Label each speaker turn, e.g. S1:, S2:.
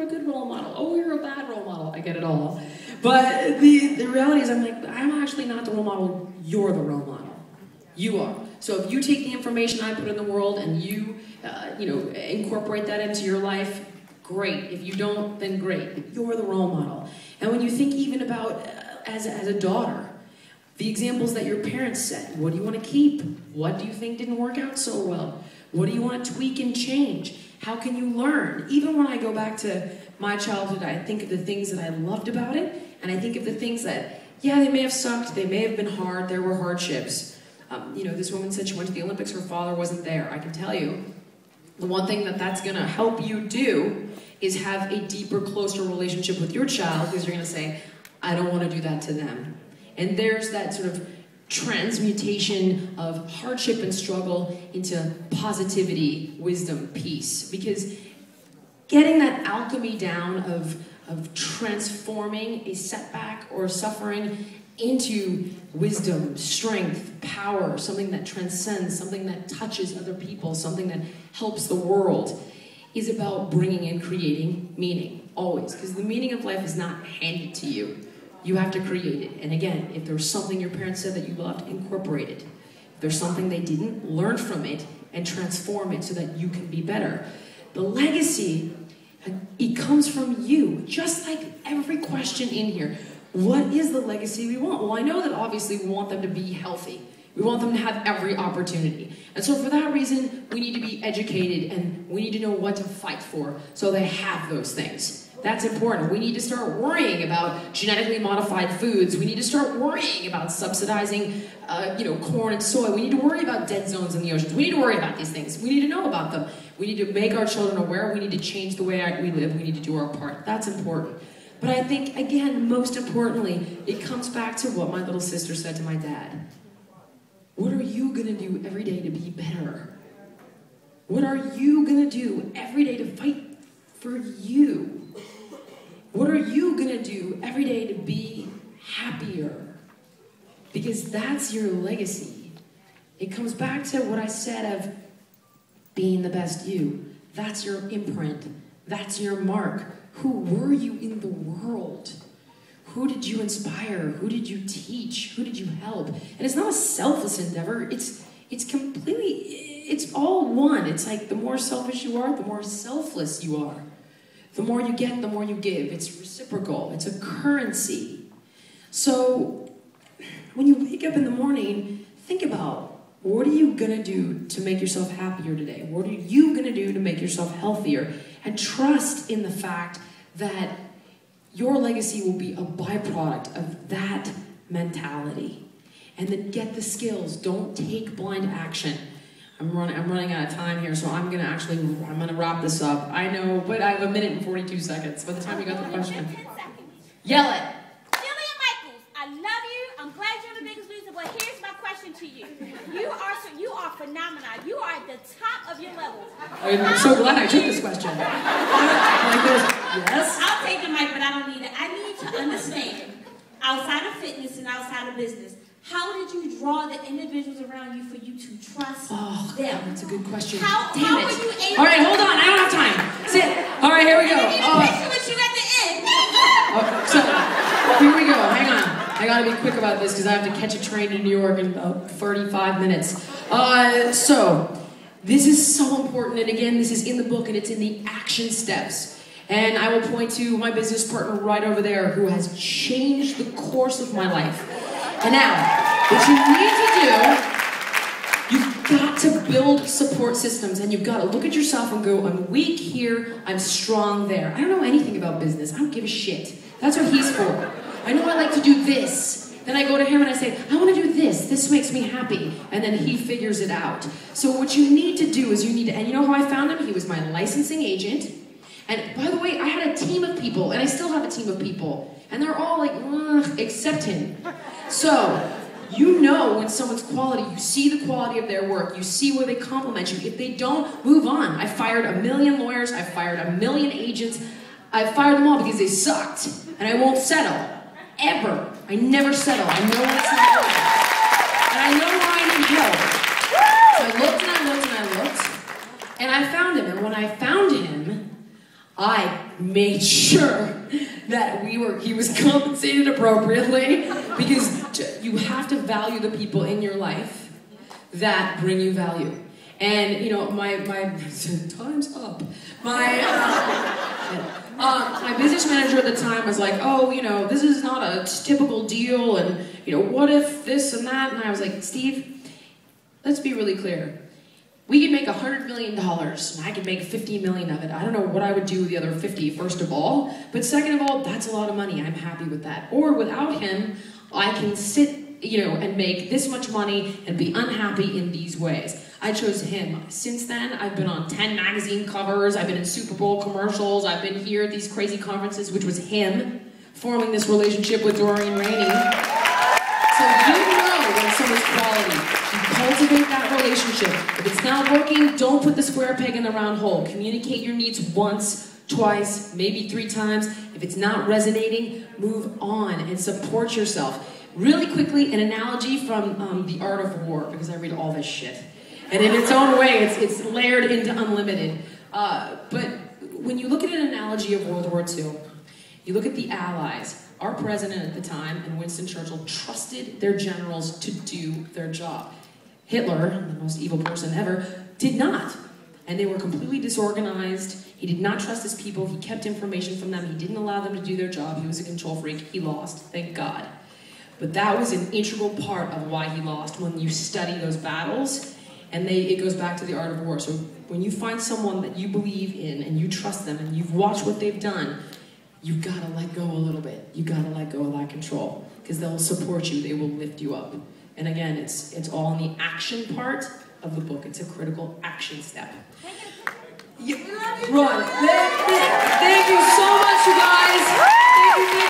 S1: you're a good role model. Oh, you're a bad role model. I get it all. But the reality is I'm like, I'm actually not the role model. You're the role model. You are. So if you take the information I put in the world and you, incorporate that into your life, great. If you don't, then great. But you're the role model. And when you think even about as a daughter, the examples that your parents set, what do you want to keep? What do you think didn't work out so well? What do you want to tweak and change? How can you learn? Even when I go back to my childhood, I think of the things that I loved about it, and I think of the things that, yeah, they may have sucked, they may have been hard, there were hardships. This woman said she went to the Olympics, her father wasn't there. I can tell you, the one thing that's going to help you do is have a deeper, closer relationship with your child, because you're going to say, I don't want to do that to them. And there's that sort of transmutation of hardship and struggle into positivity, wisdom, peace. Because getting that alchemy down of transforming a setback or suffering into wisdom, strength, power, something that transcends, something that touches other people, something that helps the world, is about bringing and creating meaning, always. Because the meaning of life is not handed to you. You have to create it. And again, if there's something your parents said that you loved, incorporate it. If there's something they didn't, learn from it and transform it so that you can be better. The legacy, it comes from you. Just like every question in here. What is the legacy we want? Well, I know that obviously we want them to be healthy. We want them to have every opportunity. And so for that reason, we need to be educated and we need to know what to fight for so they have those things. That's important. We need to start worrying about genetically modified foods. We need to start worrying about subsidizing, corn and soy. We need to worry about dead zones in the oceans. We need to worry about these things. We need to know about them. We need to make our children aware. We need to change the way we live. We need to do our part. That's important. But I think, again, most importantly, it comes back to what my little sister said to my dad. What are you going to do every day to be better? What are you going to do every day to fight for you? What are you going to do every day to be happier? Because that's your legacy. It comes back to what I said of being the best you. That's your imprint. That's your mark. Who were you in the world? Who did you inspire? Who did you teach? Who did you help? And it's not a selfless endeavor. It's all one. It's like the more selfish you are, the more selfless you are. The more you get, the more you give. It's reciprocal. It's a currency. So when you wake up in the morning, think about, what are you going to do to make yourself happier today? What are you going to do to make yourself healthier? And trust in the fact that your legacy will be a byproduct of that mentality. And then get the skills. Don't take blind action. I'm running out of time here, so I'm gonna wrap this up. I know, but I have 1 minute and 42 seconds. By the time you got the question, yell it.
S2: Jillian Michaels, I love you. I'm glad you're the biggest loser, but here's my question to you. You are phenomenal. You are at the top of your level.
S1: I'm so glad I took this question. Yes.
S2: I'll take the mic, but I don't need it. I need to understand, outside of fitness and outside of business, how did you draw the individuals around you for you to trust them?
S1: God, that's a good question.
S2: How
S1: Damn it.
S2: were you able?
S1: All right, hold on. I don't have time. Sit. All right, here we go.
S2: I need a picture with you at the end.
S1: So, here we go. Hang on. I got to be quick about this because I have to catch a train to New York in about 35 minutes. So, this is so important. And again, this is in the book and it's in the action steps. And I will point to my business partner right over there who has changed the course of my life. And now, what you need to do, you've got to build support systems and you've got to look at yourself and go, I'm weak here, I'm strong there. I don't know anything about business. I don't give a shit. That's what he's for. I know I like to do this. Then I go to him and I say, I want to do this. This makes me happy. And then he figures it out. So what you need to do is and you know how I found him? He was my licensing agent. And by the way, I had a team of people, and I still have a team of people. And they're all like, ugh, except him. So, you know when someone's quality, you see the quality of their work, you see where they compliment you. If they don't, move on. I fired 1 million lawyers, I fired 1 million agents. I fired them all because they sucked. And I won't settle. Ever. I never settle. I know when it's not right. And I know where I need help. So I looked and I looked and I looked. And I found him. And when I found him, I made sure that he was compensated appropriately, because you have to value the people in your life that bring you value. And you know, my time's up. My business manager at the time was like, oh, you know, this is not a typical deal, and you know, what if this and that? And I was like, Steve, let's be really clear. We could make $100 million, and I could make 50 million of it. I don't know what I would do with the other 50, first of all. But second of all, that's a lot of money. I'm happy with that. Or without him, I can sit, you know, and make this much money and be unhappy in these ways. I chose him. Since then, I've been on 10 magazine covers. I've been in Super Bowl commercials. I've been here at these crazy conferences, which was him forming this relationship with Dorian Rainey. So you know when someone's quality. Cultivate that relationship. If it's not working, don't put the square peg in the round hole. Communicate your needs once, twice, maybe 3 times. If it's not resonating, move on and support yourself. Really quickly, an analogy from The Art of War, because I read all this shit. And in its own way, it's layered into unlimited. But when you look at an analogy of World War II, you look at the Allies. Our president at the time, and Winston Churchill, trusted their generals to do their job. Hitler, the most evil person ever, did not. And they were completely disorganized. He did not trust his people. He kept information from them. He didn't allow them to do their job. He was a control freak. He lost, thank God. But that was an integral part of why he lost when you study those battles. And it goes back to the art of war. So when you find someone that you believe in and you trust them and you've watched what they've done, you've got to let go a little bit. You've got to let go of that control, because they'll support you. They will lift you up. And again, it's all in the action part of the book. It's a critical action step.
S2: We love you,
S1: Run. Thank you